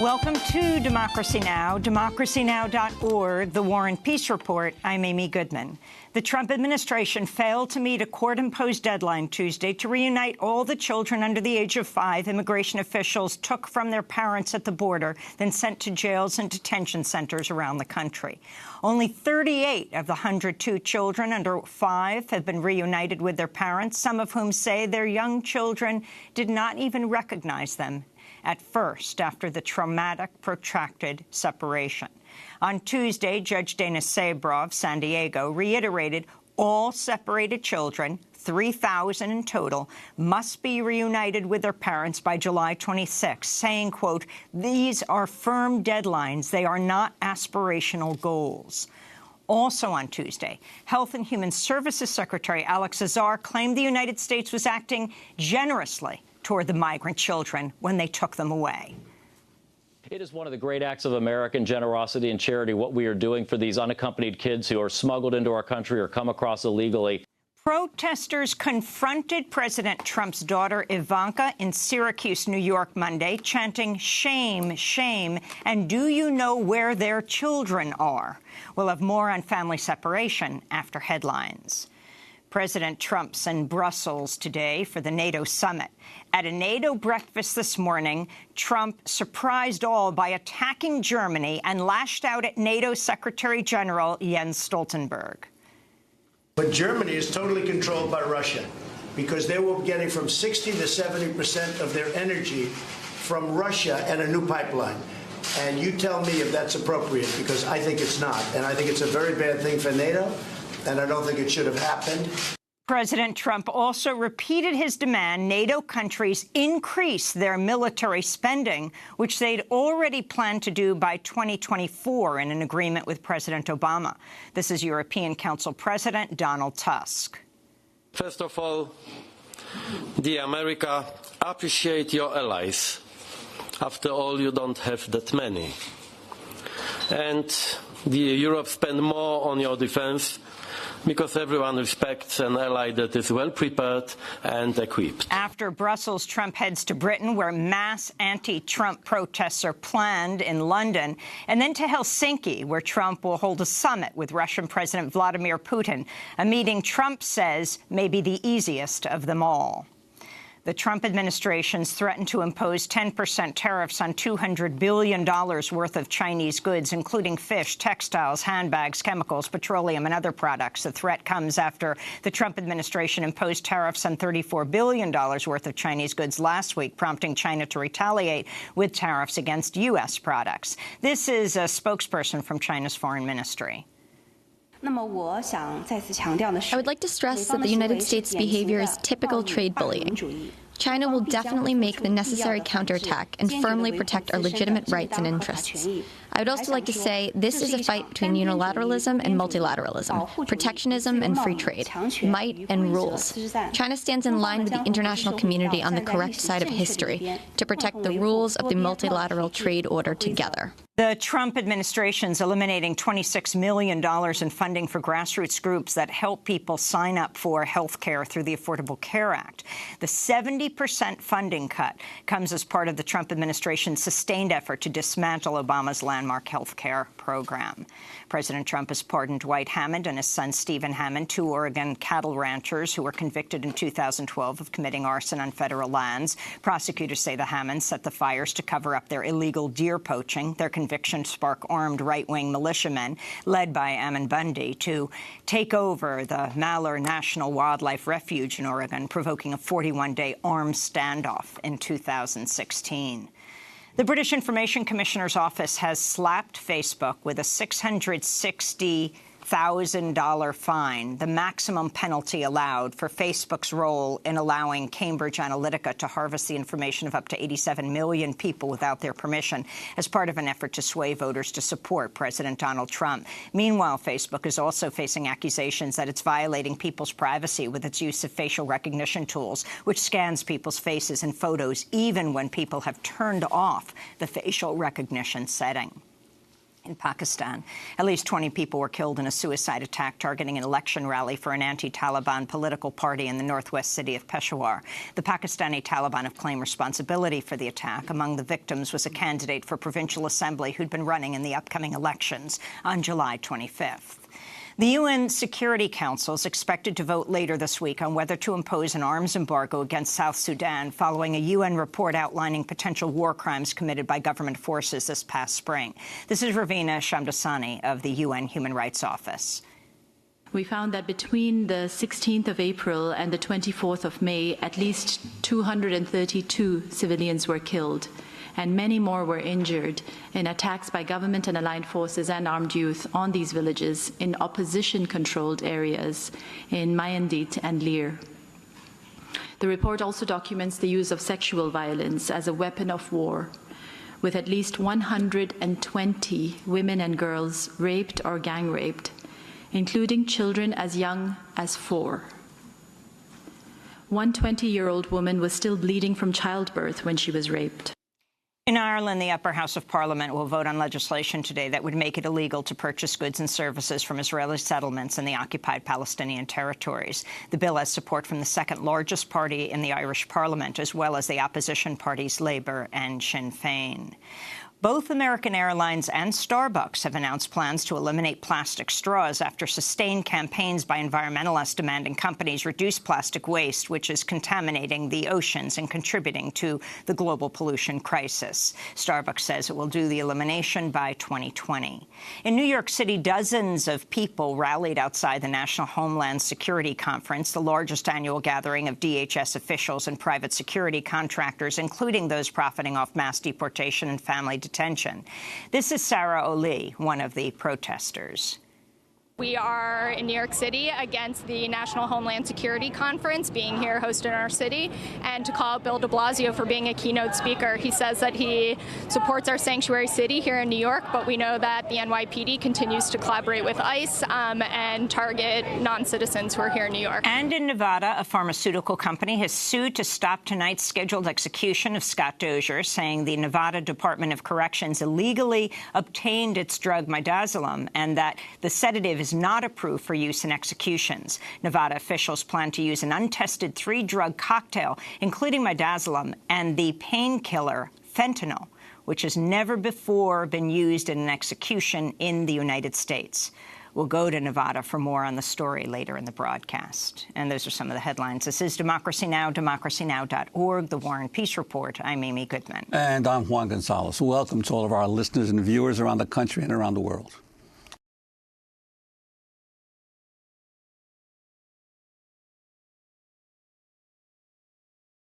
Welcome to Democracy Now!, democracynow.org, The War and Peace Report. I'm Amy Goodman. The Trump administration failed to meet a court-imposed deadline Tuesday to reunite all the children under the age of 5 immigration officials took from their parents at the border, then sent to jails and detention centers around the country. Only 38 of the 102 children under 5 have been reunited with their parents, some of whom say their young children did not even recognize them at first after the traumatic, protracted separation. On Tuesday, Judge Dana Sabraw of San Diego reiterated all separated children, 3,000 in total, must be reunited with their parents by July 26, saying, quote, "These are firm deadlines. They are not aspirational goals." Also on Tuesday, Health and Human Services Secretary Alex Azar claimed the United States was acting generously toward the migrant children when they took them away. It is one of the great acts of American generosity and charity, what we are doing for these unaccompanied kids who are smuggled into our country or come across illegally. Protesters confronted President Trump's daughter Ivanka in Syracuse, New York, Monday, chanting, "Shame, shame," and "Do you know where their children are?" We'll have more on family separation after headlines. President Trump's in Brussels today for the NATO summit. At a NATO breakfast this morning, Trump surprised all by attacking Germany and lashed out at NATO Secretary General Jens Stoltenberg. But Germany is totally controlled by Russia because they were getting from 60 to 70% of their energy from Russia and a new pipeline. And you tell me if that's appropriate, because I think it's not. And I think it's a very bad thing for NATO, and I don't think it should have happened. President Trump also repeated his demand NATO countries increase their military spending, which they'd already planned to do by 2024 in an agreement with President Obama. This is European Council President Donald Tusk. First of all, dear America, appreciate your allies. After all, you don't have that many. And dear Europe, spend more on your defense, because everyone respects an ally that is well prepared and equipped. After Brussels, Trump heads to Britain, where mass anti-Trump protests are planned in London, and then to Helsinki, where Trump will hold a summit with Russian President Vladimir Putin, a meeting Trump says may be the easiest of them all. The Trump administration's threatened to impose 10% tariffs on $200 billion worth of Chinese goods, including fish, textiles, handbags, chemicals, petroleum, and other products. The threat comes after the Trump administration imposed tariffs on $34 billion worth of Chinese goods last week, prompting China to retaliate with tariffs against U.S. products. This is a spokesperson from China's foreign ministry. I would like to stress that the United States' behavior is typical trade bullying. China will definitely make the necessary counterattack and firmly protect our legitimate rights and interests. I would also like to say this is a fight between unilateralism and multilateralism, protectionism and free trade, might and rules. China stands in line with the international community on the correct side of history to protect the rules of the multilateral trade order together. The Trump administration's eliminating $26 million in funding for grassroots groups that help people sign up for health care through the Affordable Care Act. The 70% funding cut comes as part of the Trump administration's sustained effort to dismantle Obama's landmark health care program. President Trump has pardoned Dwight Hammond and his son Stephen Hammond, 2 Oregon cattle ranchers who were convicted in 2012 of committing arson on federal lands. Prosecutors say the Hammonds set the fires to cover up their illegal deer poaching. Their conviction sparked armed right-wing militiamen, led by Ammon Bundy, to take over the Malheur National Wildlife Refuge in Oregon, provoking a 41-day armed standoff in 2016. The British Information Commissioner's office has slapped Facebook with a $660,000 fine, the maximum penalty allowed for Facebook's role in allowing Cambridge Analytica to harvest the information of up to 87 million people without their permission, as part of an effort to sway voters to support President Donald Trump. Meanwhile, Facebook is also facing accusations that it's violating people's privacy with its use of facial recognition tools, which scans people's faces and photos even when people have turned off the facial recognition setting. in Pakistan. At least 20 people were killed in a suicide attack targeting an election rally for an anti-Taliban political party in the northwest city of Peshawar. The Pakistani Taliban have claimed responsibility for the attack. Among the victims was a candidate for provincial assembly who'd been running in the upcoming elections on July 25th. The UN Security Council is expected to vote later this week on whether to impose an arms embargo against South Sudan following a UN report outlining potential war crimes committed by government forces this past spring. This is Ravina Shamdasani of the UN Human Rights Office. We found that between the 16th of April and the 24th of May, at least 232 civilians were killed, and many more were injured in attacks by government and allied forces and armed youth on these villages in opposition-controlled areas in Mayandit and Lir. The report also documents the use of sexual violence as a weapon of war, with at least 120 women and girls raped or gang-raped, including children as young as 4. One 20-year-old woman was still bleeding from childbirth when she was raped. In Ireland, the Upper House of Parliament will vote on legislation today that would make it illegal to purchase goods and services from Israeli settlements in the occupied Palestinian territories. The bill has support from the second-largest party in the Irish Parliament, as well as the opposition parties Labour and Sinn Féin. Both American Airlines and Starbucks have announced plans to eliminate plastic straws after sustained campaigns by environmentalists demanding companies reduce plastic waste, which is contaminating the oceans and contributing to the global pollution crisis. Starbucks says it will do the elimination by 2020. In New York City, dozens of people rallied outside the National Homeland Security Conference, the largest annual gathering of DHS officials and private security contractors, including those profiting off mass deportation and family detention. This is Sarah O'Lee, one of the protesters. We are in New York City against the National Homeland Security Conference being here hosted in our city, and to call out Bill de Blasio for being a keynote speaker. He says that he supports our sanctuary city here in New York, but we know that the NYPD continues to collaborate with ICE and target non-citizens who are here in New York. And in Nevada, a pharmaceutical company has sued to stop tonight's scheduled execution of Scott Dozier, saying the Nevada Department of Corrections illegally obtained its drug midazolam and that the sedative is not approved for use in executions. Nevada officials plan to use an untested 3-drug cocktail, including midazolam and the painkiller fentanyl, which has never before been used in an execution in the United States. We'll go to Nevada for more on the story later in the broadcast. And those are some of the headlines. This is Democracy Now!, democracynow.org, The War and Peace Report. I'm Amy Goodman. And I'm Juan Gonzalez. Welcome to all of our listeners and viewers around the country and around the world.